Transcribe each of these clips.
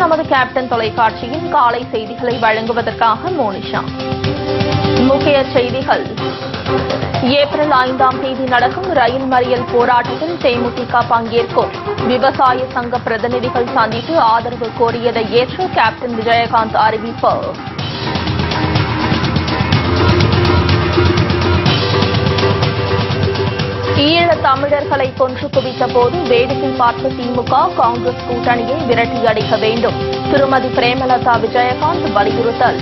நமது கேப்டன் தொலைக்காட்சியின் காலை செய்திகளை வழங்குவதற்காக மோனிஷா. முக்கிய செய்திகள். ஏப்ரல் 5ஆம் தேதி நடக்கும் ரயில் மறியல் போராட்டத்தில் தேமுதிக பங்கேற்கும். விவசாய சங்க பிரதிநிதிகள் சந்தித்து ஆதரவு கோரியதை ஏற்று கேப்டன் விஜயகாந்த் அறிவிப்பு. ஈழத் தமிழர்களை கொன்று குவித்த போது வேடிக்கை பார்த்த திமுக காங்கிரஸ் கூட்டணியை விரட்டி அடிக்க வேண்டும். திருமதி பிரேமலதா விஜயகாந்த் வலியுறுத்தல்.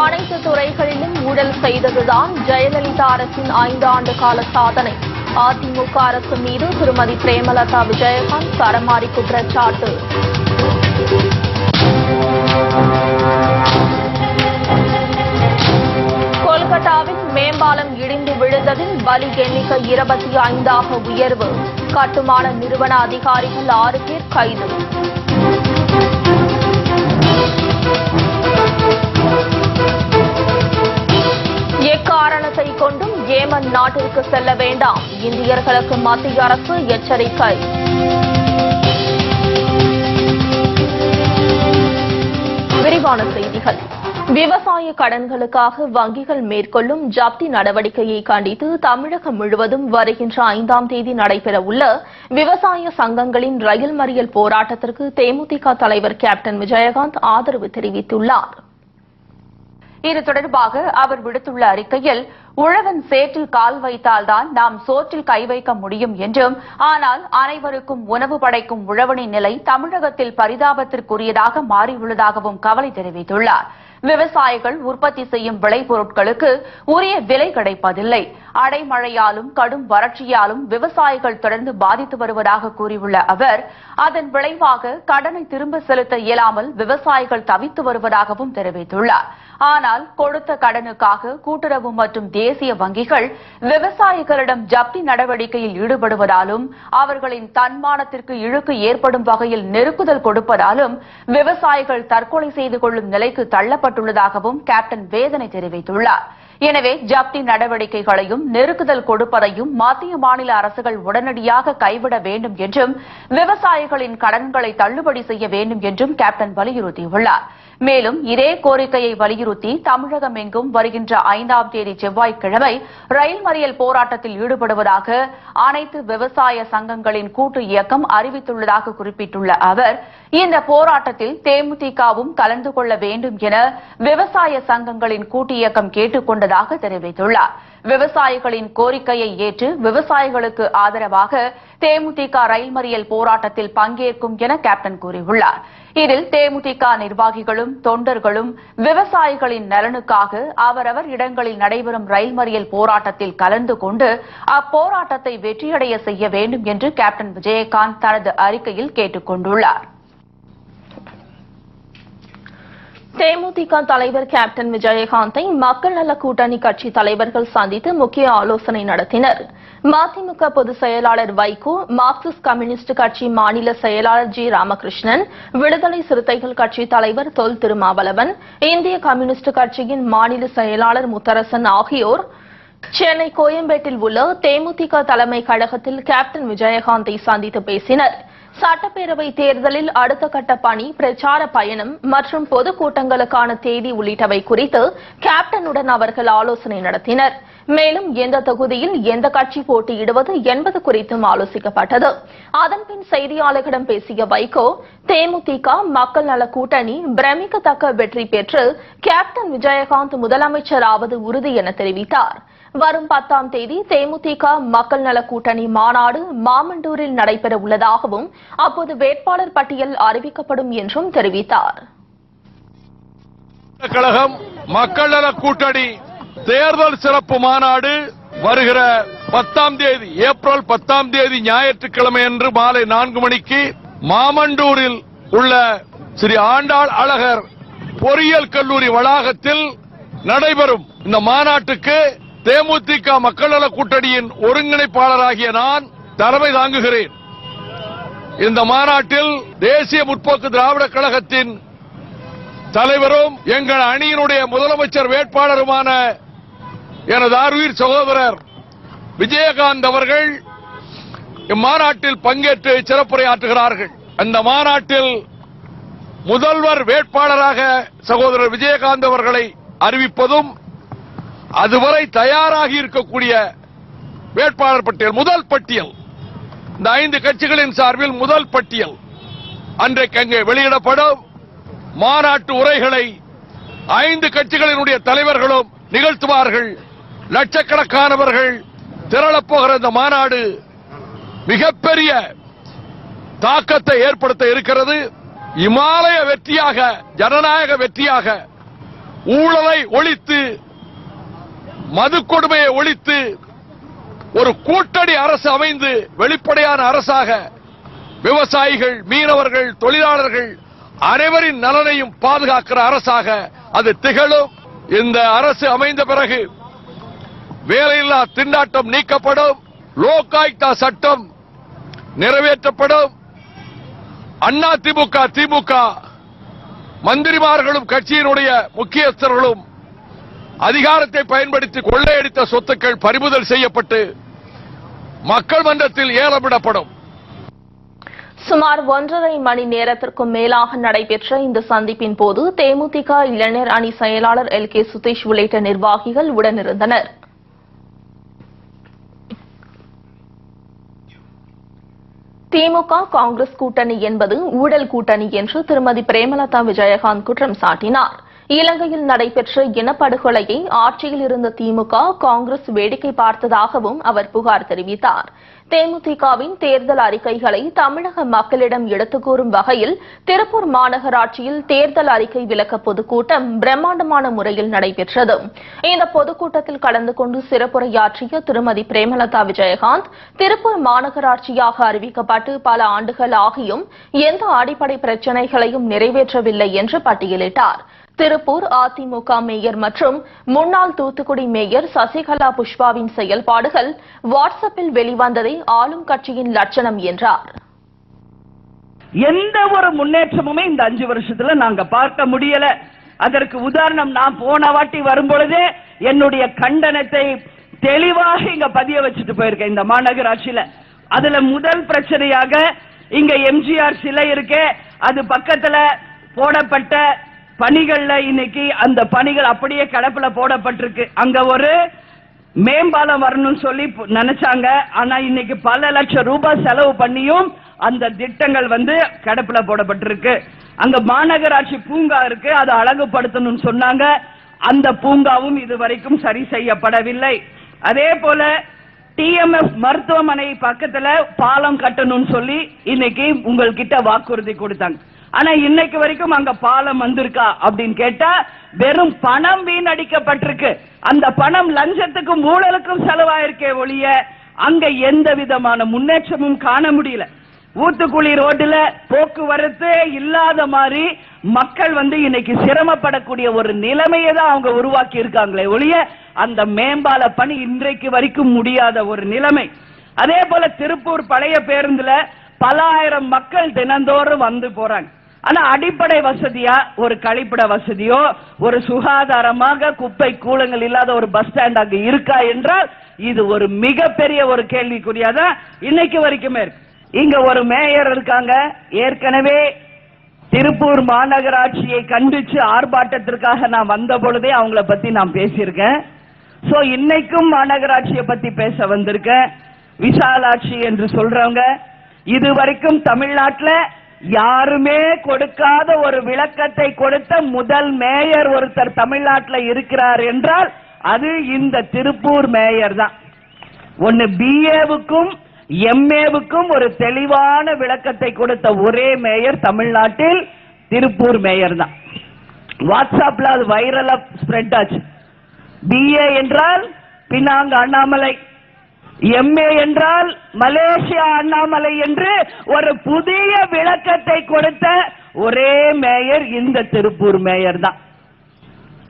அனைத்து துறைகளிலும் ஊழல் செய்ததுதான் ஜெயலலிதா அரசின் 5 ஆண்டு கால சாதனை. அதிமுக அரசு மீது திருமதி பிரேமலதா விஜயகாந்த் சரமாரி குற்றச்சாட்டு. கொல்கத்தாவில் மேம்பாலம் இடிந்து விழுந்ததில் பலி எண்ணிக்கை 25ஆக உயர்வு. கட்டுமான நிறுவன அதிகாரிகள் 6 பேர் கைது. எக்காரணத்தை கொண்டும் ஏமன் நாட்டிற்கு செல்ல வேண்டாம். இந்தியர்களுக்கு மத்திய அரசு எச்சரிக்கை. விரிவான செய்திகள். விவசாய கடன்களுக்காக வங்கிகள் மேற்கொள்ளும் ஜப்தி நடவடிக்கையை கண்டித்து தமிழகம் முழுவதும் வருகின்ற 5ஆம் தேதி நடைபெறவுள்ள விவசாய சங்கங்களின் ரயில் மறியல் போராட்டத்திற்கு தேமுதிக தலைவர் கேப்டன் விஜயகாந்த் ஆதரவு தெரிவித்துள்ளார். இது தொடர்பாக அவர் விடுத்துள்ள அறிக்கையில், உழவன் சேற்றில் கால் வைத்தால்தான் நாம் சோற்றில் கை வைக்க முடியும் என்றும், ஆனால் அனைவருக்கும் உணவு படைக்கும் உழவனின் நிலை தமிழகத்தில் பரிதாபத்திற்குரியதாக மாறியுள்ளதாகவும் கவலை தெரிவித்துள்ளார். விவசாயிகள் உற்பத்தி செய்யும் விளைபொருட்களுக்கு உரிய விலை கிடைப்பதில்லை. அடைமழையாலும் கடும் வறட்சியாலும் விவசாயிகள் தொடர்ந்து பாதித்து வருவதாக கூறியுள்ள அவர், அதன் விளைவாக கடனை திரும்ப செலுத்த இயலாமல் விவசாயிகள் தவித்து வருவதாகவும் தெரிவித்துள்ளார். ஆனால் கொடுத்த கடனுக்காக கூட்டுறவு மற்றும் தேசிய வங்கிகள் விவசாயிகளிடம் ஜப்தி நடவடிக்கையில் ஈடுபடுவதாலும், அவர்களின் தன்மானத்திற்கு இழுக்கு ஏற்படும் வகையில் நெருக்குதல் கொடுப்பதாலும் விவசாயிகள் தற்கொலை செய்து கொள்ளும் நிலைக்கு தள்ளப்பட்டுள்ளதாகவும் கேப்டன் வேதனை தெரிவித்துள்ளார். எனவே ஜப்தி நடவடிக்கைகளையும் நெருக்குதல் கொடுப்பதையும் மத்திய மாநில அரசுகள் உடனடியாக கைவிட வேண்டும் என்றும், விவசாயிகளின் கடன்களை தள்ளுபடி செய்ய வேண்டும் என்றும் கேப்டன் வலியுறுத்தியுள்ளார். மேலும் இதே கோரிக்கையை வலியுறுத்தி தமிழகம் எங்கும் வருகின்ற 5ஆம் தேதி செவ்வாய்க்கிழமை ரயில் மறியல் போராட்டத்தில் ஈடுபடுவதாக அனைத்து விவசாய சங்கங்களின் கூட்டு இயக்கம் அறிவித்துள்ளதாக குறிப்பிட்டுள்ள அவர், இந்த போராட்டத்தில் தேமுதிகவும் கலந்து கொள்ள வேண்டும் என விவசாய சங்கங்களின் கூட்டு இயக்கம் கேட்டுக் கொண்டதாக தெரிவித்துள்ளார். விவசாயிகளின் கோரிக்கையை ஏற்று விவசாயிகளுக்கு ஆதரவாக தேமுதிக ரயில் மறியல் போராட்டத்தில் பங்கேற்கும் என கேப்டன் கூறியுள்ளார். இதில் தேமுதிக நிர்வாகிகளும் தொண்டர்களும் விவசாயிகளின் நலனுக்காக அவரவர் இடங்களில் நடைபெறும் ரயில் மறியல் போராட்டத்தில் கலந்து கொண்டு அப்போராட்டத்தை வெற்றியடைய செய்ய வேண்டும் என்று கேப்டன் விஜயகாந்த் தனது அறிக்கையில் கேட்டுக் கொண்டுள்ளார். தேமுதிக தலைவர் கேப்டன் விஜயகாந்தை மக்கள் நல கூட்டணி கட்சி தலைவர்கள் சந்தித்து முக்கிய ஆலோசனை நடத்தினர். மதிமுக பொதுச் செயலாளர் வைகோ, மார்க்சிஸ்ட் கம்யூனிஸ்ட் கட்சி மாநில செயலாளர் ஜி ராமகிருஷ்ணன், விடுதலை சிறுத்தைகள் கட்சி தலைவர் தொல் திருமாவளவன், இந்திய கம்யூனிஸ்ட் கட்சியின் மாநில செயலாளர் முத்தரசன் ஆகியோர் சென்னை கோயம்பேட்டில் உள்ள தேமுதிக தலைமை கழகத்தில் கேப்டன் விஜயகாந்தை சந்தித்து பேசினர். சட்டப்பேரவை தேர்தலில் அடுத்த கட்ட பணி, பிரச்சார பயணம் மற்றும் பொதுக்கூட்டங்களுக்கான தேதி உள்ளிட்டவை குறித்து கேப்டனுடன் அவர்கள் ஆலோசனை நடத்தினர். மேலும் எந்த தொகுதியில் எந்த கட்சி போட்டியிடுவது என்பது குறித்தும் ஆலோசிக்கப்பட்டது. அதன்பின் செய்தியாளர்களிடம் பேசிய வைகோ, தேமுதிக மக்கள் நல கூட்டணி பிரமிக்கத்தக்க வெற்றி பெற்று கேப்டன் விஜயகாந்த் முதலமைச்சராவது உறுதி என தெரிவித்தார். வரும் 10ஆம் தேதி தேமுதிக மக்கள் நல கூட்டணி மாநாடு மாமண்டூரில் நடைபெற உள்ளதாகவும், அப்போது வேட்பாளர் பட்டியல் அறிவிக்கப்படும் என்றும் தெரிவித்தார். கழகம் மக்கள் நல கூட்டணி தேர்தல் சிறப்பு மாநாடு வருகிற 10ஆம் தேதி ஏப்ரல் 10ஆம் தேதி ஞாயிற்றுக்கிழமை அன்று மாலை 4 மணிக்கு மாமண்டூரில் உள்ள ஸ்ரீ ஆண்டாள் அழகர் பொறியியல் கல்லூரி வளாகத்தில் நடைபெறும். இந்த மாநாட்டுக்கு தேமுதிக மக்கள் நல கூட்டணியின் ஒருங்கிணைப்பாளராகிய நான் தலைமை தாங்குகிறேன். இந்த மாநாட்டில் தேசிய முற்போக்கு திராவிட கழகத்தின் தலைவரும் எங்கள் அணியினுடைய முதலமைச்சர் வேட்பாளருமான எனது ஆர்வீர் சகோதரர் விஜயகாந்த் அவர்கள் இம்மாநாட்டில் பங்கேற்று சிறப்புரையாற்றுகிறார்கள். அந்த மாநாட்டில் முதல்வர் வேட்பாளராக சகோதரர் விஜயகாந்த் அவர்களை அறிவிப்பதும் அதுவரை தயாராகி இருக்கக்கூடிய வேட்பாளர் பட்டியல், முதல் பட்டியல், இந்த 5 கட்சிகளின் சார்பில் முதல் பட்டியல் அன்றைக்கு அங்கே வெளியிடப்படும். மாநாட்டு உரைகளை 5 கட்சிகளினுடைய தலைவர்களும் நிகழ்த்துவார்கள். லட்சக்கணக்கானவர்கள் திரளப்போகிற இந்த மாநாடு மிகப்பெரிய தாக்கத்தை ஏற்படுத்த இருக்கிறது. இமாலய வெற்றியாக, ஜனநாயக வெற்றியாக, ஊழலை ஒழித்து, மது கொடுமையை ஒழித்து, ஒரு கூட்டணி அரசு அமைந்து வெளிப்படையான அரசாக விவசாயிகள், மீனவர்கள், தொழிலாளர்கள் அனைவரின் நலனையும் பாதுகாக்கிற அரசாக அது திகழும். இந்த அரசு அமைந்த பிறகு வேலையில்லா திண்டாட்டம் நீக்கப்படும், லோக் ஆயுக்தா சட்டம் நிறைவேற்றப்படும். அண்ணா திமுக, திமுக மந்திரிமார்களும் கட்சியினுடைய முக்கியஸ்தர்களும் அதிகாரத்தை பயன்படுத்தி கொள்ளையடித்த சொத்துக்கள் பறிமுதல் செய்யப்பட்டு மக்கள் மன்றத்தில் ஏலமிடப்படும். சுமார் 1.5 மணி நேரத்திற்கும் மேலாக நடைபெற்ற இந்த சந்திப்பின் போது தேமுதிக இளைஞர் அணி செயலாளர் LK சுதீஷ் உள்ளிட்ட நிர்வாகிகள் உடனிருந்தனர். திமுக காங்கிரஸ் கூட்டணி என்பது ஊழல் கூட்டணி என்று திருமதி பிரேமலதா விஜயகாந்த் குற்றம் சாட்டினார். இலங்கையில் நடைபெற்ற இனப்படுகொலையை ஆட்சியில் இருந்த திமுக, காங்கிரஸ் வேடிக்கை பார்த்ததாகவும் அவர் புகார் தெரிவித்தார். தேமுதிகவின் தேர்தல் அறிக்கைகளை தமிழக மக்களிடம் எடுத்துக் கூறும் வகையில் திருப்பூர் மாநகராட்சியில் தேர்தல் அறிக்கை விளக்க பொதுக்கூட்டம் பிரம்மாண்டமான முறையில் நடைபெற்றது. இந்த பொதுக்கூட்டத்தில் கலந்து கொண்டு சிறப்புரையாற்றிய திருமதி பிரேமலதா விஜயகாந்த், திருப்பூர் மாநகராட்சியாக அறிவிக்கப்பட்டு பல ஆண்டுகள் ஆகியும் எந்த அடிப்படை பிரச்சினைகளையும் நிறைவேற்றவில்லை என்று பட்டியலிட்டார். திருப்பூர் அதிமுக மேயர் மற்றும் முன்னாள் தூத்துக்குடி மேயர் சசிகலா புஷ்பாவின் செயல்பாடுகள் வாட்ஸ்அப்பில் வெளிவந்ததை ஆளும் கட்சியின் லட்சணம் என்றார். எந்த ஒரு முன்னேற்றமுமே இந்த 5 வருஷத்துல நாங்க பார்க்க முடியல. அதற்கு உதாரணம், நான் போன வாட்டி வரும்பொழுதே என்னுடைய கண்டனத்தை தெளிவாக இங்க பதிய வச்சுட்டு போயிருக்கேன் இந்த மாநகராட்சியில. அதுல முதல் பிரச்சனையாக இங்க எம்ஜிஆர் சிலை இருக்கே, அது பக்கத்துல போடப்பட்ட பணிகள்ல இன்னைக்கு அந்த பணிகள் அப்படியே கடப்புல போடப்பட்டிருக்கு. அங்க ஒரு மேம்பாலம் வரணும்னு சொல்லி நினைச்சாங்க. ஆனா இன்னைக்கு பல லட்சம் ரூபாய் செலவு பண்ணியும் அந்த திட்டங்கள் கடப்புல போடப்பட்டிருக்கு. அங்க மாநகராட்சி பூங்கா இருக்கு, அதை அழகுபடுத்தணும்னு சொன்னாங்க. அந்த பூங்காவும் இதுவரைக்கும் சரி செய்யப்படவில்லை. அதே போல TMF மருத்துவமனை பக்கத்துல பாலம் கட்டணும்னு சொல்லி இன்னைக்கு உங்கள்கிட்ட வாக்குறுதி கொடுத்தாங்க. ஆனா இன்னைக்கு வரைக்கும் அங்க பாலம் வந்திருக்கா அப்படின்னு கேட்டா வெறும் பணம் வீணடிக்கப்பட்டிருக்கு. அந்த பணம் லஞ்சத்துக்கும் ஊழலுக்கும் செலவாயிருக்கே ஒழிய அங்க எந்த விதமான முன்னேற்றமும் காண முடியல. ஊத்துக்குளி ரோட்ல போக்குவரத்து இல்லாத மாதிரி மக்கள் இன்னைக்கு சிரமப்படக்கூடிய ஒரு நிலைமையை தான் அவங்க உருவாக்கி இருக்காங்களே ஒழிய அந்த மேம்பால பணி இன்றைக்கு வரைக்கும் முடியாத ஒரு நிலைமை. அதே போல திருப்பூர் பழைய பேருந்துல பல ஆயிரம் மக்கள் தினந்தோறும் வந்து போறாங்க. ஆனா அடிப்படை வசதியா ஒரு கழிப்பிட வசதியோ ஒரு சுகாதாரமாக குப்பை கூலங்கள் இல்லாத ஒரு பஸ் ஸ்டாண்ட் அங்க இருக்கா என்றால் இது ஒரு மிகப்பெரிய ஒரு கேள்விக்குறியாதான் இன்னைக்கு வரைக்குமே இருக்கு. இங்க ஒரு மேயர் இருக்காங்க, ஏற்கனவே திருப்பூர் மாநகராட்சியை கண்டிச்சு ஆர்ப்பாட்டத்திற்காக நான் வந்த பொழுதே அவங்கள பத்தி நான் பேசியிருக்கேன். சோ இன்னைக்கும் மாநகராட்சியை பத்தி பேச வந்திருக்கேன். விசாலாட்சி என்று சொல்றவங்க இதுவரைக்கும் தமிழ்நாட்டில் யாருமே கொடுக்காத ஒரு விளக்கத்தை கொடுத்த முதல் மேயர் ஒருத்தர் தமிழ்நாட்டில் இருக்கிறார் என்றால் அது இந்த திருப்பூர் மேயர் தான். ஒன்னு BAவுக்கும் MAவுக்கும் ஒரு தெளிவான விளக்கத்தை கொடுத்த ஒரே மேயர் தமிழ்நாட்டில் திருப்பூர் மேயர் தான். வாட்ஸ்அப்ல அது வைரலா ஸ்ப்ரெட் ஆச்சு. BA என்றால் பினாங் அண்ணாமலை, MA என்றால் மலேசியா அண்ணாமலை என்று ஒரு புதிய விளக்கத்தை கொடுத்த ஒரே மேயர் இந்த திருப்பூர் மேயர் தான்.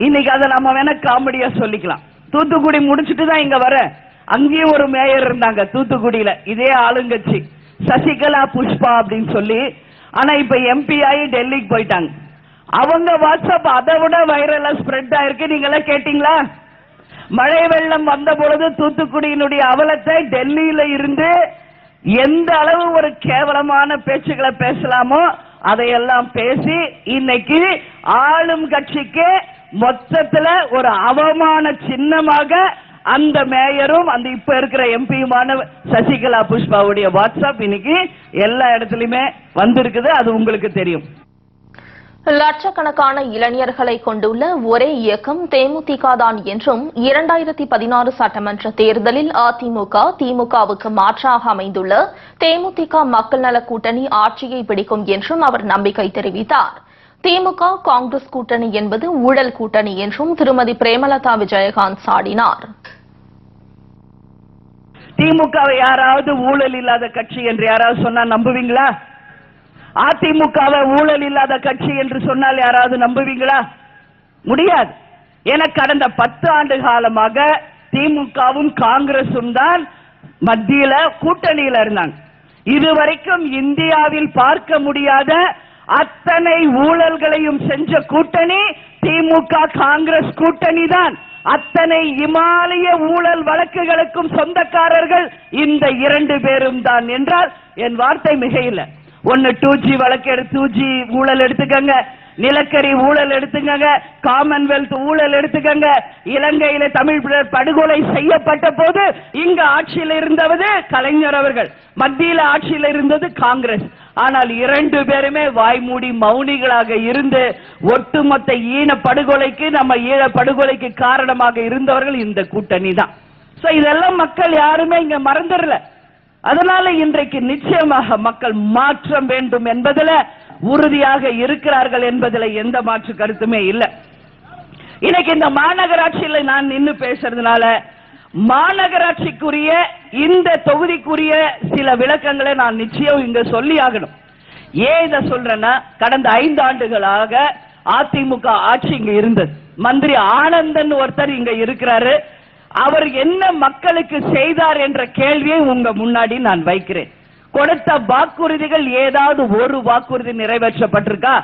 இன்னைக்கு அதை நம்ம வேணா காமெடியா சொல்லிக்கலாம். தூத்துக்குடி முடிச்சுட்டு தான் இங்க வர, அங்கேயும் ஒரு மேயர் இருந்தாங்க தூத்துக்குடியில, இதே ஆளுங்கட்சி சசிகலா புஷ்பா அப்படின்னு சொல்லி. ஆனா இப்ப MP ஆகி டெல்லிக்கு போயிட்டாங்க. அவங்க வாட்ஸ்அப் அதை விட வைரலா ஸ்ப்ரெட் ஆயிருக்கு. நீங்க எல்லாம் கேட்டீங்களா? மழை வெள்ளம் வந்த பொழுது தூத்துக்குடியினுடைய அவலத்தை டெல்லியில இருந்து எந்த அளவு ஒரு கேவலமான பேச்சுக்களை பேசலாமோ அதையெல்லாம் பேசி இன்னைக்கு ஆளும் கட்சிக்கு மொத்தத்துல ஒரு அவமான சின்னமாக அந்த மேயரும் அந்த இப்ப இருக்கிற எம்பியுமான சசிகலா புஷ்பாவுடைய வாட்ஸ்அப் இன்னைக்கு எல்லா இடத்துலயுமே வந்திருக்குது. அது உங்களுக்கு தெரியும். லட்சக்கணக்கான இளைஞர்களை கொண்டுள்ள ஒரே இயக்கம் தேமுதிக தான் என்றும் 2016 சட்டமன்ற தேர்தலில் அதிமுக திமுகவுக்கு மாற்றாக அமைந்துள்ள தேமுதிக மக்கள் நல கூட்டணி ஆட்சியை பிடிக்கும் என்றும் அவர் நம்பிக்கை தெரிவித்தார். திமுக காங்கிரஸ் கூட்டணி என்பது ஊழல் கூட்டணி என்றும் திருமதி பிரேமலதா விஜயகாந்த் சாடினார். திமுகவை யாராவது ஊழல் இல்லாத கட்சி என்று யாராவது சொன்னா நம்புவீங்களா? அதிமுகவை ஊழல் இல்லாத கட்சி என்று சொன்னால் யாராவது நம்புவீங்களா? முடியாது. என கடந்த 10 ஆண்டு காலமாக திமுகவும் காங்கிரசும் தான் மத்தியில கூட்டணியில இருந்தாங்க. இதுவரைக்கும் இந்தியாவில் பார்க்க முடியாத அத்தனை ஊழல்களையும் செஞ்ச கூட்டணி திமுக காங்கிரஸ் கூட்டணி தான். அத்தனை இமாலய ஊழல் வழக்குகளுக்கும் சொந்தக்காரர்கள் இந்த 2 பேரும் தான் என்றால் என் வார்த்தை மிக இல்லை. ஒன்னு 2G வழக்கு 2G ஊழல் எடுத்துக்கங்க, நிலக்கரி ஊழல் எடுத்துக்கங்க, காமன்வெல்த் ஊழல் எடுத்துக்கங்க. இலங்கையில தமிழ் படுகொலை செய்யப்பட்ட போது இங்க ஆட்சியில் இருந்தவது கலைஞர் அவர்கள், மத்தியில ஆட்சியில் இருந்தது காங்கிரஸ். ஆனால் 2 பேருமே வாய்மூடி மௌனிகளாக இருந்து ஒட்டுமொத்த ஈன படுகொலைக்கு நம்ம ஈழ படுகொலைக்கு காரணமாக இருந்தவர்கள் இந்த கூட்டணி தான். இதெல்லாம் மக்கள் யாருமே இங்க மறந்துடல. அதனால இன்றைக்கு நிச்சயமாக மக்கள் மாற்றம் வேண்டும் என்பதில் உறுதியாக இருக்கிறார்கள் என்பதில் எந்த மாற்று கருத்துமே இல்லை. இன்னைக்கு இந்த மாநகராட்சியில் நான் நின்று பேசுறதுனால மாநகராட்சிக்குரிய இந்த தொகுதிக்குரிய சில விளக்கங்களை நான் நிச்சயம் இங்க சொல்லி ஆகணும். ஏன் இதை சொல்றேன்னா, கடந்த 5 ஆண்டுகளாக அதிமுக ஆட்சி இங்க இருந்தது. மந்திரி ஆனந்தன் ஒருத்தர் இங்க இருக்கிறாரு. அவர் என்ன மக்களுக்கு செய்தார் என்ற கேள்வியை உங்க முன்னாடி நான் வைக்கிறேன். கொடுத்த வாக்குறுதிகள் ஏதாவது ஒரு வாக்குறுதி நிறைவேற்றப்பட்டிருக்கா?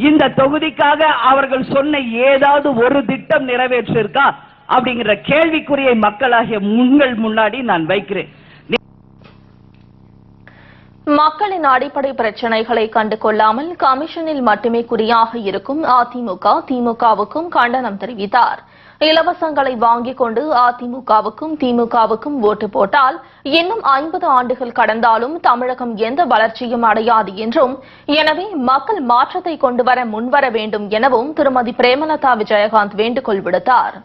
இந்த தொகுதிக்காக அவர்கள் சொன்ன ஏதாவது ஒரு திட்டம் நிறைவேற்றிருக்கா அப்படிங்கிற கேள்விக்குறியை மக்களாகிய உங்கள் முன்னாடி நான் வைக்கிறேன். மக்களின் அடிப்படை பிரச்சனைகளை கண்டு கொள்ளாமல் கமிஷனில் மட்டுமே குறியாக இருக்கும் அதிமுக திமுகவுக்கும் கண்டனம் தெரிவித்தார். இலவசங்களை வாங்கிக் கொண்டு அதிமுகவுக்கும் திமுகவுக்கும் ஓட்டு போட்டால் இன்னும் 50 ஆண்டுகள் கடந்தாலும் தமிழகம் எந்த வளர்ச்சியும் அடையாது என்றும், எனவே மக்கள் மாற்றத்தை கொண்டுவர முன்வர வேண்டும் எனவும் திருமதி பிரேமலதா விஜயகாந்த் வேண்டுகோள் விடுத்தார்.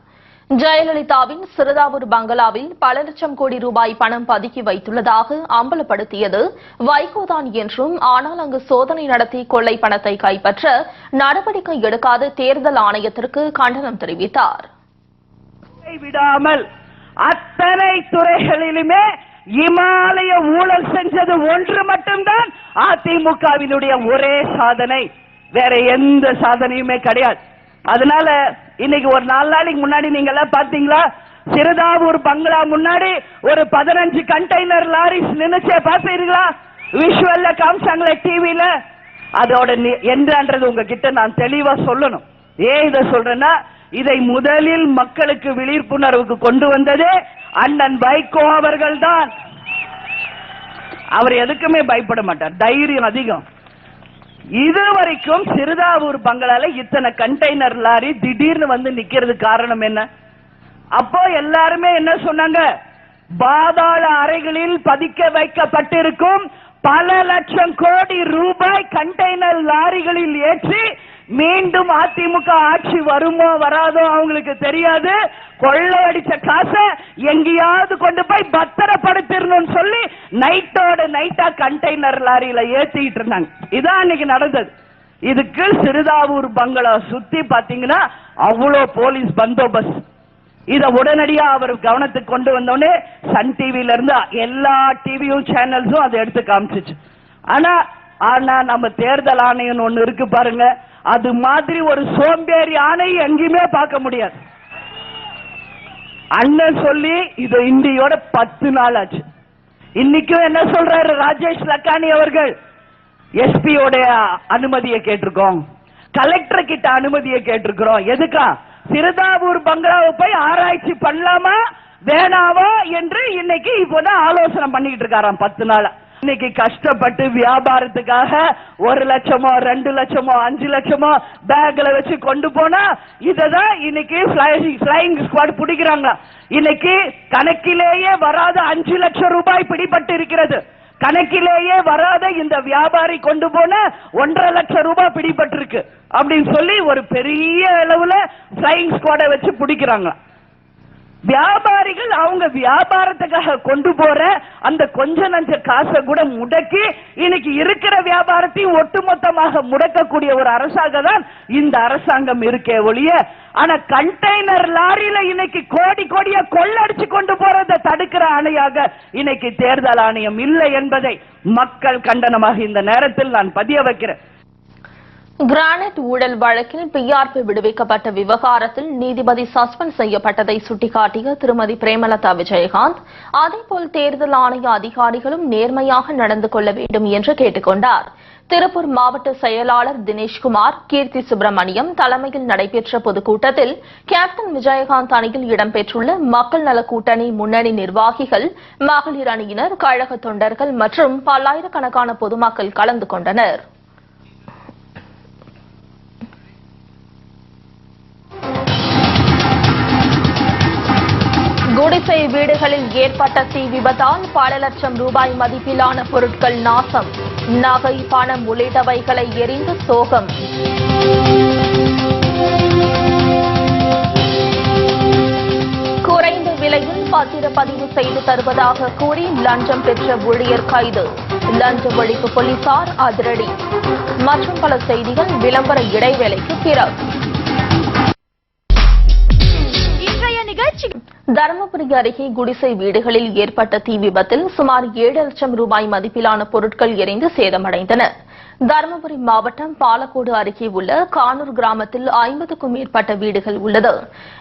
ஜெயலலிதாவின் சிறுதாவூர் பங்களாவில் பல லட்சம் கோடி ரூபாய் பணம் பதுக்கி வைத்துள்ளதாக அம்பலப்படுத்தியது வைகோதான் என்றும், ஆனால் அங்கு சோதனை நடத்தி கொள்ளை பணத்தை கைப்பற்ற நடவடிக்கை எடுக்காத தேர்தல் ஆணையத்திற்கு கண்டனம் தெரிவித்தார். விடாமல் அத்தனை துறைகளிலுமே இமாலய ஊழல் செஞ்சது ஒன்று மட்டும்தான் அதிமுகவினுடைய ஒரே சாதனை. வேற எந்த சாதனையுமே கிடையாது. அதனால இன்னைக்கு ஒரு 4 நாளைக்கு முன்னாடி நீங்க எல்லாம் பாத்தீங்களா, சிறுதாவூர் பங்களா முன்னாடி ஒரு 15 கண்டெய்னர் லாரிஸ் நினைச்சே பாத்தீங்களா? விஷுவல்ல காமிச்சாங்களே டிவில. அதோட என்னன்றது உங்ககிட்ட நான் தெளிவா சொல்லணும். ஏன் இதை சொல்றேன்னா, இதை முதலில் மக்களுக்கு விழிப்புணர்வுக்கு கொண்டு வந்ததே அண்ணன் வைகோ அவர்கள் தான். அவர் எதுக்குமே பயப்பட மாட்டார், தைரியம் அதிகம். இதுவரைக்கும் சிறுதாவூர் பங்களால இத்தனை கண்டெய்னர் லாரி திடீர்னு வந்து நிக்கிறது காரணம் என்ன? அப்போ எல்லாருமே என்ன சொன்னாங்க? பாதாள அறைகளில் பதிக்க வைக்கப்பட்டிருக்கும் பல லட்சம் கோடி ரூபாய் கண்டெய்னர் லாரிகளில் ஏற்றி மீண்டும் அதிமுக ஆட்சி வருமோ வராதோ அவங்களுக்கு தெரியாது. கொள்ளையடிச்ச காசை எங்கேயாவது கொண்டு போய் பத்திரப்படுத்திடணும்னு சொல்லி நைட்டோட நைட்டா கண்டெய்னர் லாரியில ஏத்திட்டு இருந்தாங்க. இதான் இன்னைக்கு நடந்தது. இதுக்கு சிறுதாவூர் பங்களா சுத்தி பாத்தீங்கன்னா அவ்வளோ போலீஸ் பந்தோபஸ்த். இத உடனடியா அவர் கவனத்துக்கு கொண்டு வந்தோடனே சன் டிவில இருந்து எல்லா டிவியும் சேனல்ஸும் அதை எடுத்து காமிச்சிச்சு. ஆனா நம்ம தேர்தல் ஆணையம் ஒண்ணு இருக்கு பாருங்க, அது மாதிரி ஒரு சோம்பேறி ஆணை எங்கேயுமே பார்க்க முடியாது. அண்ணன் சொல்லி இது இந்தியோட 10 நாள் ஆச்சு. இன்னைக்கும் என்ன சொல்றாரு ராஜேஷ் லக்கானி அவர்கள்? எஸ்பியோட அனுமதியை கேட்டிருக்கோம், கலெக்டர் கிட்ட அனுமதியை கேட்டிருக்கிறோம். எதுக்கா? சிறுதாவூர் பங்களாவை போய் ஆராய்ச்சி பண்ணலாமா வேணாவா என்று இன்னைக்கு இப்போதான் ஆலோசனை பண்ணிட்டு இருக்காராம் 10 நாளா. இன்னைக்கு கஷ்டப்பட்டு வியாபாரத்துக்காக 1 லட்சமோ 2 லட்சமோ 5 லட்சமோ பேக்ல வச்சு கொண்டு போனா இததான் இன்னைக்கு ஃபிளையிங் ஸ்குவாட் பிடிக்கிறாங்க. இன்னைக்கு கணக்கிலேயே வராத 5 லட்சம் ரூபாய் பிடிபட்டு இருக்கிறது. கணக்கிலேயே வராத இந்த வியாபாரி கொண்டு போன 1.5 லட்சம் ரூபாய் பிடிபட்டிருக்கு அப்படின்னு சொல்லி ஒரு பெரிய அளவுல ஃபிளையிங் ஸ்குவாடை வச்சு பிடிக்கிறாங்க. வியாபாரிகள் அவங்க வியாபாரத்துக்காக கொண்டு போற அந்த கொஞ்ச நஞ்ச காசை கூட முடக்கி இன்னைக்கு இருக்கிற வியாபாரத்தையும் ஒட்டுமொத்தமாக முடக்கக்கூடிய ஒரு அரசாங்கம் தான் இந்த அரசாங்கம் இருக்கே ஒழிய, ஆனா கண்டெய்னர் லாரியில இன்னைக்கு கோடி கோடியா கொள்ளடிச்சு கொண்டு போறதை தடுக்கிற அணையாக இன்னைக்கு தேர்தல் ஆணையம் இல்லை என்பதை மக்கள் கண்டனமாக இந்த நேரத்தில் நான் பதிய வைக்கிறேன். கிரானைட் ஊழல் வழக்கில் பிஆர்பி விடுவிக்கப்பட்ட விவகாரத்தில் நீதிபதி சஸ்பெண்ட் செய்யப்பட்டதை சுட்டிக்காட்டிய திருமதி பிரேமலதா விஜயகாந்த், அதேபோல் தேர்தல் ஆணைய அதிகாரிகளும் நேர்மையாக நடந்து கொள்ள வேண்டும் என்று கேட்டுக் கொண்டார். திருப்பூர் மாவட்ட செயலாளர் தினேஷ்குமார், கீர்த்தி சுப்பிரமணியம் தலைமையில் நடைபெற்ற பொதுக்கூட்டத்தில் கேப்டன் விஜயகாந்த் அணியில் இடம்பெற்றுள்ள மக்கள் நல கூட்டணி முன்னணி நிர்வாகிகள், மகளிர் அணியினர், கழக தொண்டர்கள் மற்றும் பல்லாயிரக்கணக்கான பொதுமக்கள் கலந்து கொண்டனர். குடிசை வீடுகளில் ஏற்பட்ட தீ விபத்தால் பல லட்சம் ரூபாய் மதிப்பிலான பொருட்கள் நாசம், நகை, பணம் உள்ளிட்டவைகளை எரிந்து சோகம். குறைந்த விலையில் பத்திரப்பதிவு செய்து தருவதாக கூறி லஞ்சம் பெற்ற ஊழியர் கைது, லஞ்ச ஒழிப்பு போலீசார் அதிரடி. மற்றும் பல செய்திகள் விளம்பர இடைவேளைக்கு பிறகு. தருமபுரி அருகே குடிசை வீடுகளில் ஏற்பட்ட தீ விபத்தில் சுமார் 7 லட்சம் ரூபாய் மதிப்பிலான பொருட்கள் எரிந்து சேதமடைந்தன. தருமபுரி மாவட்டம் பாலக்கோடு அருகே உள்ள கானூர் கிராமத்தில் 50க்கும் மேற்பட்ட வீடுகள் உள்ளது.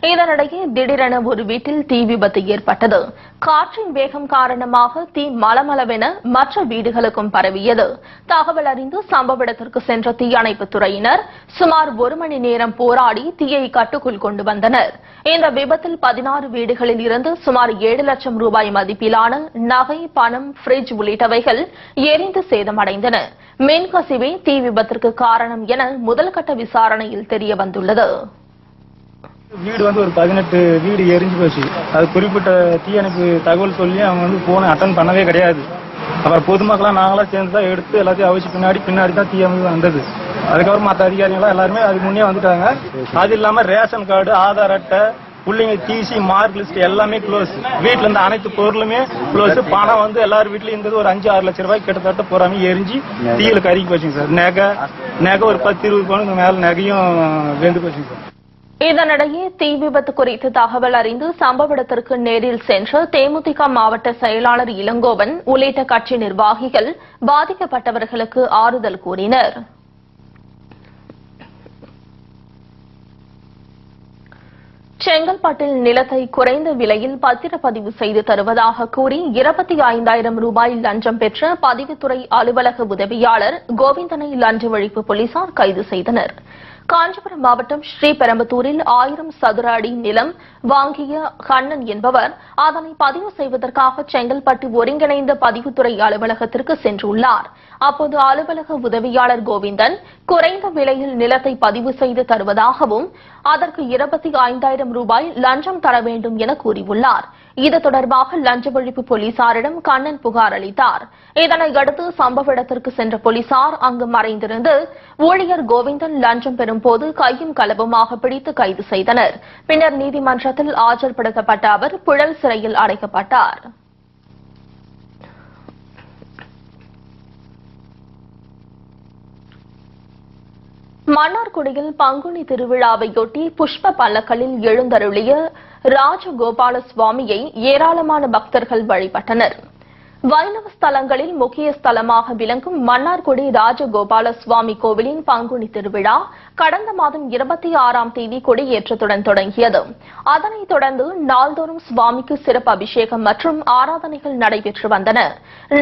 இதனிடையே திடீரென ஒரு வீட்டில் தீ விபத்து ஏற்பட்டது. காற்றின் வேகம் காரணமாக தீ மளமளவென மற்ற வீடுகளுக்கும் பரவியது. தகவல் அறிந்து சம்பவ இடத்திற்கு சென்ற தீயணைப்புத் துறையினர் சுமார் 1 மணி நேரம் போராடி தீயை கட்டுக்குள் கொண்டு வந்தனர். இந்த விபத்தில் 16 வீடுகளில் இருந்து சுமார் 7 லட்சம் ரூபாய் மதிப்பிலான நகை, பணம், பிரிட்ஜ் உள்ளிட்டவைகள் எரிந்து சேதமடைந்தன. மின்கசிவே தீ விபத்திற்கு காரணம் என முதல்கட்ட விசாரணையில் தெரிய வந்துள்ளது. வீடு ஒரு 18 வீடு எரிஞ்சு போச்சு. அது குறிப்பிட்ட தீயணைப்பு தகவல் சொல்லி அவங்க போன அட்டன் பண்ணவே கிடையாது. அப்புறம் பொதுமக்களாம் நாங்களாம் சேர்ந்து தான் எடுத்து எல்லாத்தையும் அவிச்சு பின்னாடி தான் தீயணைப்பு வந்தது. அதுக்கப்புறம் மற்ற அதிகாரிகள் எல்லாருமே அதுக்கு முன்னே வந்துட்டாங்க. அது இல்லாம ரேஷன் கார்டு, ஆதார் அட்டை, பிள்ளைங்க டிசி, மார்க் லிஸ்ட் எல்லாமே க்ளோஸ். வீட்டுல இருந்த அனைத்து பொருளுமே க்ளோஸ். பணம் எல்லாரும் வீட்லயும் இருந்தது ஒரு 5-6 லட்சம் ரூபாய் கிட்டத்தட்ட போறாம எரிஞ்சு தீயில கருகி போச்சுங்க சார். நகை ஒரு 10-20 பவுனுக்கு மேல நகையும் வெந்து போச்சுங்க சார். இதனிடையே தீ விபத்து குறித்து தகவல் அறிந்து சம்பவ இடத்திற்கு நேரில் சென்ற தேமுதிக மாவட்ட செயலாளர் இளங்கோவன் உள்ளிட்ட கட்சி நிர்வாகிகள் பாதிக்கப்பட்டவர்களுக்கு ஆறுதல் கூறினர். செங்கல்பட்டில் நிலத்தை குறைந்த விலையில் பத்திரப்பதிவு செய்து தருவதாக கூறி 25,000 ரூபாய் லஞ்சம் பெற்ற பதிவுத்துறை அலுவலக உதவியாளர் கோவிந்தனை லஞ்ச ஒழிப்பு போலீசார் கைது செய்தனர். காஞ்சிபுரம் மாவட்டம் ஸ்ரீபெரும்புதூரில் 1000 சதுர அடி நிலம் வாங்கிய கண்ணன் என்பவர் அதனை பதிவு செய்வதற்காக செங்கல்பட்டு ஒருங்கிணைந்த பதிவுத்துறை அலுவலகத்திற்கு சென்றுள்ளார். அப்போது அலுவலக உதவியாளர் கோவிந்தன் குறைந்த விலையில் நிலத்தை பதிவு செய்து தருவதாகவும் அதற்கு 25,000 ரூபாய் லஞ்சம் தர வேண்டும் என கூறியுள்ளார். இது தொடர்பாக லஞ்ச ஒழிப்பு போலீசாரிடம் கண்ணன் புகார் அளித்தார். இதனையடுத்து சம்பவ இடத்திற்கு சென்ற போலீசார் அங்கு மறைந்திருந்து ஊழியர் கோவிந்தன் லஞ்சம் பெறும் போது கையும் களவுமாக பிடித்து கைது செய்தனர். பின்னர் நீதிமன்றத்தில் ஆஜர்படுத்தப்பட்ட அவர் புழல் சிறையில் அடைக்கப்பட்டார். மன்னார்குடியில் பங்குனி திருவிழாவையொட்டி புஷ்ப பல்லக்களில் எழுந்தருளிய ராஜகோபால சுவாமியை ஏராளமான பக்தர்கள் வழிபட்டனர். வைணவ ஸ்தலங்களில் முக்கிய ஸ்தலமாக விளங்கும் மன்னார்குடி ராஜகோபால சுவாமி கோவிலின் பங்குனி திருவிழா கடந்த மாதம் 26ஆம் தேதி கொடியேற்றத்துடன் தொடங்கியது. அதனைத் தொடர்ந்து நாள்தோறும் சுவாமிக்கு சிறப்பு அபிஷேகம் மற்றும் ஆராதனைகள் நடைபெற்று வந்தன.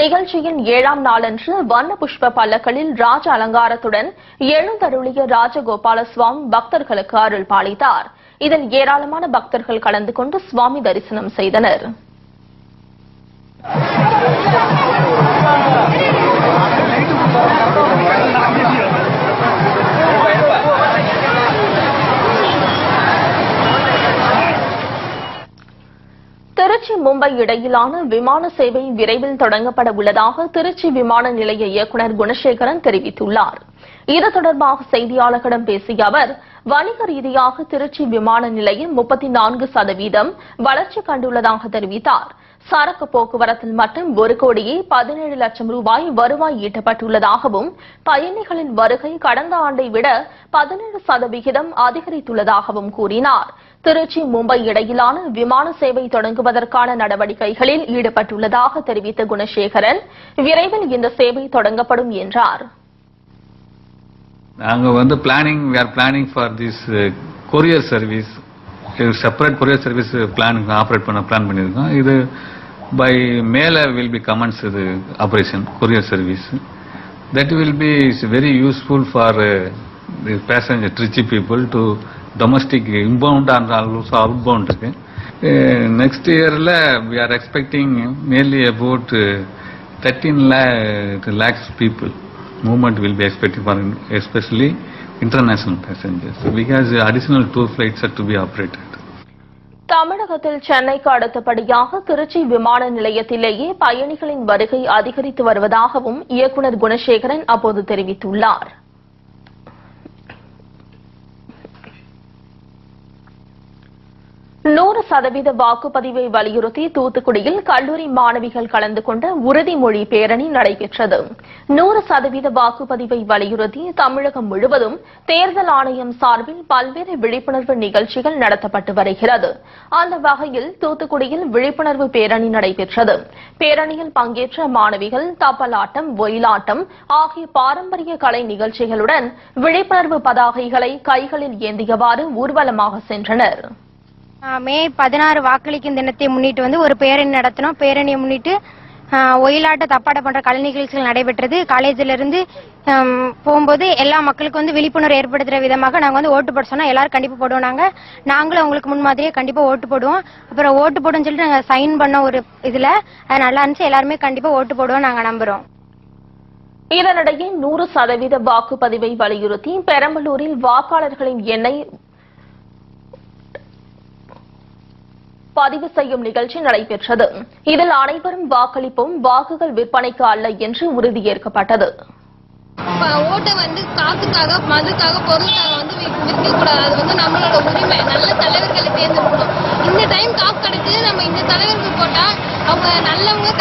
நிகழ்ச்சியின் 7ஆம் நாளன்று வண்ண புஷ்ப பல்லக்களில் ராஜ அலங்காரத்துடன் எழுந்தருளிய ராஜகோபால சுவாமி பக்தர்களுக்கு அருள் பாலித்தார். இதில் ஏராளமான பக்தர்கள் கலந்து கொண்டு சுவாமி தரிசனம் செய்தனர். திருச்சி மும்பை இடையிலான விமான சேவை விரைவில் தொடங்கப்பட உள்ளதாக திருச்சி விமான நிலைய இயக்குநர் குணசேகரன் தெரிவித்துள்ளார். இது தொடர்பாக செய்தியாளர்களிடம் பேசிய அவர், வணிக ரீதியாக திருச்சி விமான நிலையம் 34% வளர்ச்சி கண்டுள்ளதாக தெரிவித்தார். சரக்கு போக்குவரத்தில் மட்டும் 1,17,00,000 ரூபாய் வருவாய் ஈட்டப்பட்டுள்ளதாகவும் பயணிகளின் வருகை கடந்த ஆண்டை விட 17% அதிகரித்துள்ளதாகவும் கூறினார். திருச்சி மும்பை இடையிலான விமான சேவை தொடங்குவதற்கான நடவடிக்கைகளில் ஈடுபட்டுள்ளதாக தெரிவித்த குணசேகரன், விரைவில் இந்த சேவை தொடங்கப்படும் என்றார். நாங்க planning for this courier service, separate courier service operate பண்ண பிளான் பண்ணியிருக்கோம். இது பை மேல வில் பி கமெண்ட்ஸ் இது operation courier service. That will be very useful for the passenger Trichy people to domestic inbound and also outbound இருக்கு. Next இயர்ல we are expecting nearly about 13 lakhs people movement will be expected for especially international passengers because additional 2 flights are to be operated. தமிழகத்தில் சென்னைக்கு அடுத்தபடியாக திருச்சி விமான நிலையத்திலேயே பயணிகளின் வருகை அதிகரித்து வருவதாகவும் இயக்குநர் குணசேகரன் அப்போது தெரிவித்துள்ளார். நூறு சதவீத வாக்குப்பதிவை வலியுறுத்தி தூத்துக்குடியில் கல்லூரி மாணவிகள் கலந்து கொண்ட உறுதிமொழி பேரணி நடைபெற்றது. 100% வாக்குப்பதிவை வலியுறுத்தி தமிழகம் முழுவதும் தேர்தல் ஆணையம் சார்பில் பல்வேறு விழிப்புணர்வு நிகழ்ச்சிகள் நடத்தப்பட்டு வருகிறது. அந்த வகையில் தூத்துக்குடியில் விழிப்புணர்வு பேரணி நடைபெற்றது. பேரணியில் பங்கேற்ற மாணவிகள் தப்பலாட்டம், ஒயிலாட்டம் ஆகிய பாரம்பரிய கலை நிகழ்ச்சிகளுடன் விழிப்புணர்வு பதாகைகளை கைகளில் ஏந்தியவாறு ஊர்வலமாக சென்றனர். மே 16 வாக்களிக்கும் தினத்தை முன்னிட்டு ஒரு பேரணி நடத்தினோம். பேரணியை முன்னிட்டு ஒயிலாட்ட தப்பாட போன்ற கலை நிகழ்ச்சிகள் நடைபெற்றது. காலேஜில இருந்து போகும்போது எல்லா மக்களுக்கும் விழிப்புணர்வு ஏற்படுத்துற விதமாக நாங்க ஓட்டு போட சொன்னா எல்லாரும் கண்டிப்பா போடுவோம். நாங்களும் அவங்களுக்கு முன்மாதிரியே கண்டிப்பா ஓட்டு போடுவோம். அப்புறம் ஓட்டு போடுன்னு சொல்லிட்டு நாங்க சைன் பண்ண ஒரு இதுல அது நல்லா இருந்துச்சு. எல்லாருமே கண்டிப்பா ஓட்டு போடுவோம் நாங்க நம்புறோம். இதனிடையே 100% வாக்குப்பதிவை வலியுறுத்தி பெரம்பலூரில் வாக்காளர்களின் எண்ணை பதிவு செய்யும் நிகழ்ச்சி நடைபெற்றது. இதில் அனைவரும் வாக்களிப்போம், வாக்குகள் விற்பனைக்கு அல்ல என்று உறுதியேற்கப்பட்டது. ஓட்டை காசுக்காக, மதுக்காக, பொருளுக்காக விற்கக்கூடாது. அது நம்மளோட உரிமை. நல்ல தலைவர்களை தேர்ந்தெடுக்கணும். இந்த டைம் காசு கிடைச்சு நம்ம இந்த தலைவர்கள் போட்டா அவங்க நல்லவங்க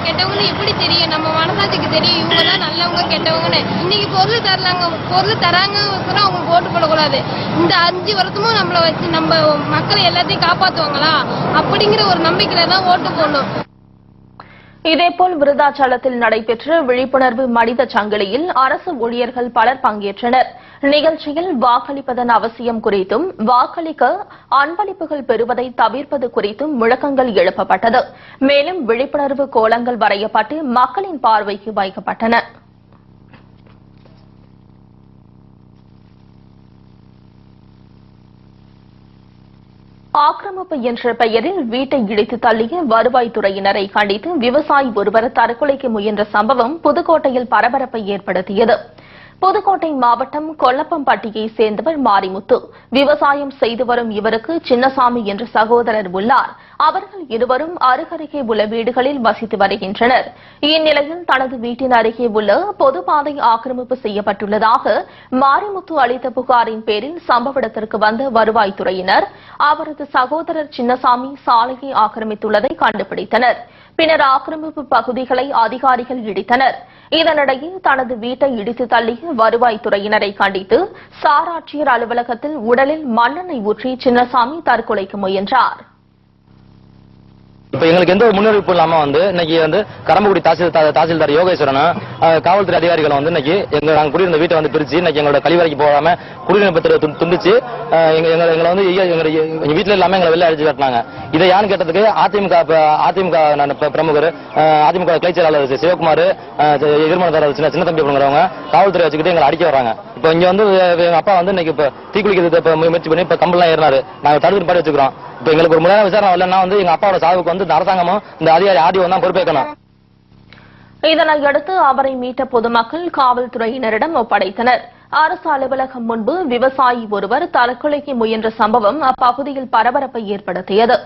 கெட்டவங்க எப்படி தெரியும்? நம்ம மனசாட்சிக்கு தெரியும் இவங்கதான் நல்லவங்க கெட்டவங்கன்னு. இன்னைக்கு பொருள் தராங்க அவங்க ஓட்டு போடக்கூடாது. இந்த 5 வருஷமும் நம்மள வச்சு நம்ம மக்களை எல்லாத்தையும் காப்பாத்துவாங்களா அப்படிங்கிற ஒரு நம்பிக்கையில தான் ஓட்டு போடணும். இதேபோல் விருதாச்சலத்தில் நடைபெற்ற விழிப்புணர்வு மனித சங்கிலியில் அரசு ஊழியர்கள் பலர் பங்கேற்றனர். நிகழ்ச்சியில் வாக்களிப்பதன் அவசியம் குறித்தும் வாக்களிக்க அன்பளிப்புகள் பெறுவதை தவிர்ப்பது குறித்தும் முழக்கங்கள் எழுப்பப்பட்டது. மேலும் விழிப்புணர்வு கோலங்கள் வரையப்பட்டு மக்களின் பார்வைக்கு வைக்கப்பட்டன. ஆக்கிரமிப்பு என்ற பெயரில் வீட்டை இடித்து தள்ளிய வருவாய்த்துறையினரை கண்டித்து விவசாயி ஒருவர் தற்கொலைக்கு முயன்ற சம்பவம் புதுக்கோட்டையில் பரபரப்பை ஏற்படுத்தியது. புதுக்கோட்டை மாவட்டம் கொல்லப்பம்பட்டியை சேர்ந்தவர் மாரிமுத்து. விவசாயம் செய்து வரும் இவருக்கு சின்னசாமி என்ற சகோதரர் உள்ளார். அவர்கள் இருவரும் அருகருகே உள்ள வீடுகளில் வசித்து வருகின்றனர். இந்நிலையில் தனது வீட்டின் அருகே உள்ள பொதுப்பாதை ஆக்கிரமிப்பு செய்யப்பட்டுள்ளதாக மாரிமுத்து அளித்த புகாரின் பேரில் சம்பவ இடத்திற்கு வந்த வருவாய்த்துறையினர் அவரது சகோதரர் சின்னசாமி சாலையை ஆக்கிரமித்துள்ளதை கண்டுபிடித்தனர். பின்னர் ஆக்கிரமிப்பு பகுதிகளை அதிகாரிகள் இடித்தனர். இதனிடையே தனது வீட்டை இடித்து தள்ளிய வருவாய்த்துறையினரை கண்டித்து சார் ஆட்சியர் அலுவலகத்தில் உடலில் மண்ணெண்ணெய் ஊற்றி சின்னசாமி தற்கொலைக்கு முயன்றார். இப்ப எங்களுக்கு எந்த ஒரு முன்னறிவிப்பு இல்லாம இன்னைக்கு கரம்பக்குடி தாசில்தார் யோகேஸ்வரன் காவல்துறை அதிகாரிகள் இன்னைக்கு நாங்க குடியிருந்த வீட்டை பிரிச்சு இன்னைக்கு எங்களோட கழிவறைக்கு போகாம குடிநீர் பத்திர துண்டிச்சு எங்களை எங்க வீட்டுல இல்லாம எங்களை வெளில அடிச்சு காட்டினாங்க. இதை யான்னு கேட்டதுக்கு அதிமுக பிரமுகர், அதிமுக கிளை செயலாளர் சிவகுமார், எதிர்மனதாரர் சின்ன தம்பி அப்படிங்கிறவங்க காவல்துறை வச்சுக்கிட்டு எங்களை அடிக்க வராங்க. இப்போ இங்க வந்து எங்க அப்பா வந்து இன்னைக்கு இப்ப தீக்குளிக்கிறது முயற்சி பண்ணி இப்ப கம்பெல்லாம் ஏறினாரு. நாங்க தடுத்து பாடி வச்சுக்கிறோம். இப்ப எங்களுக்கு ஒரு முறையான விசாரணை இல்லைன்னா வந்து எங்க அப்பாவோட சாவுக்கு வந்து இந்த அரசாங்கமும் இந்த அதிகாரி ஆடியோ தான் பொறுப்பேற்கணும். இதனையடுத்து அவரை மீட்ட பொதுமக்கள் காவல்துறையினரிடம் ஒப்படைத்தனர். அரசு அலுவலகம் முன்பு விவசாயி ஒருவர் தற்கொலைக்கு முயன்ற சம்பவம் அப்பகுதியில் பரபரப்பை ஏற்படுத்தியது.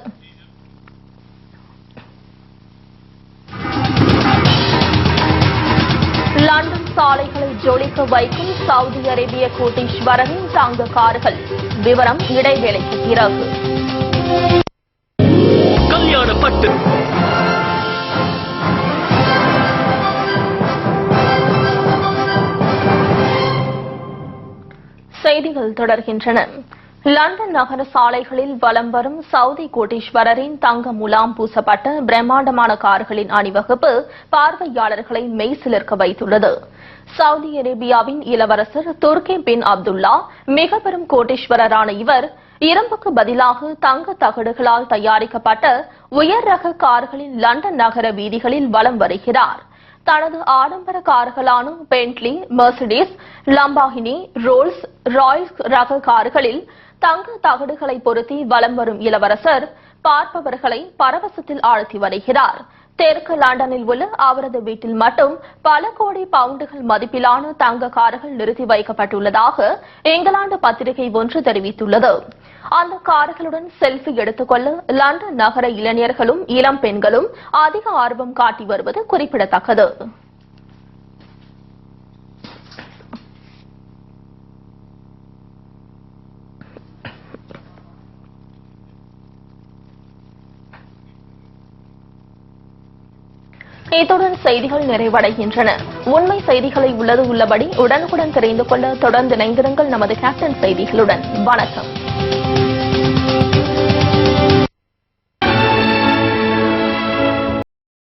லண்டன் சாலைகளை ஜொலிக்க வைக்கும் சவுதி அரேபிய கோடீஸ்வரரின் தங்க கார்கள். விவரம் இடைவேளைக்கு பிறகு. கல்யாணப்பட்டு செய்திகள் தொடர்கின்றன. லண்டன் நகர சாலைகளில் வலம் வரும் சவுதி கோடீஸ்வரரின் தங்க முலாம் பூசப்பட்ட பிரம்மாண்டமான கார்களின் அணிவகுப்பு பார்வையாளர்களை மெய்சிலிர்க்க வைத்துள்ளது. சவுதி அரேபியாவின் இளவரசர் துர்கி பின் அப்துல்லா மிக பெரும் கோடீஸ்வரரான இவர் இரும்புக்கு பதிலாக தங்க தகடுகளால் தயாரிக்கப்பட்ட உயர் ரக கார்களில் லண்டன் நகர வீதிகளில் வலம் வருகிறார். தனது ஆடம்பர கார்களான பென்ட்லி, மெர்சிடிஸ், லம்பாகினி, ரோல்ஸ் ராய்ஸ் ரக கார்களில் தங்க தகடுகளை பொருத்தி வலம் வரும் இளவரசர் பார்ப்பவர்களை பரவசத்தில் ஆழ்த்தி வருகிறார். தெற்கு லண்டனில் உள்ள அவரது வீட்டில் மட்டும் பல கோடி பவுண்டுகள் மதிப்பிலான தங்க கார்கள் நிறுத்தி வைக்கப்பட்டுள்ளதாக இங்கிலாந்து பத்திரிகை ஒன்று தெரிவித்துள்ளது. அந்த கார்களுடன் செல்ஃபி எடுத்துக்கொள்ள லண்டன் நகர இளைஞர்களும் இளம் பெண்களும் அதிக ஆர்வம் காட்டி வருவது குறிப்பிடத்தக்கது. இத்துடன் செய்திகள் நிறைவடைகின்றன. உண்மை செய்திகளை உள்ளது உள்ளபடி உடனுக்குடன் தெரிந்து கொள்ள தொடர்ந்து இணைந்திருங்கள் நமது கேப்டன் செய்திகளுடன். வணக்கம்.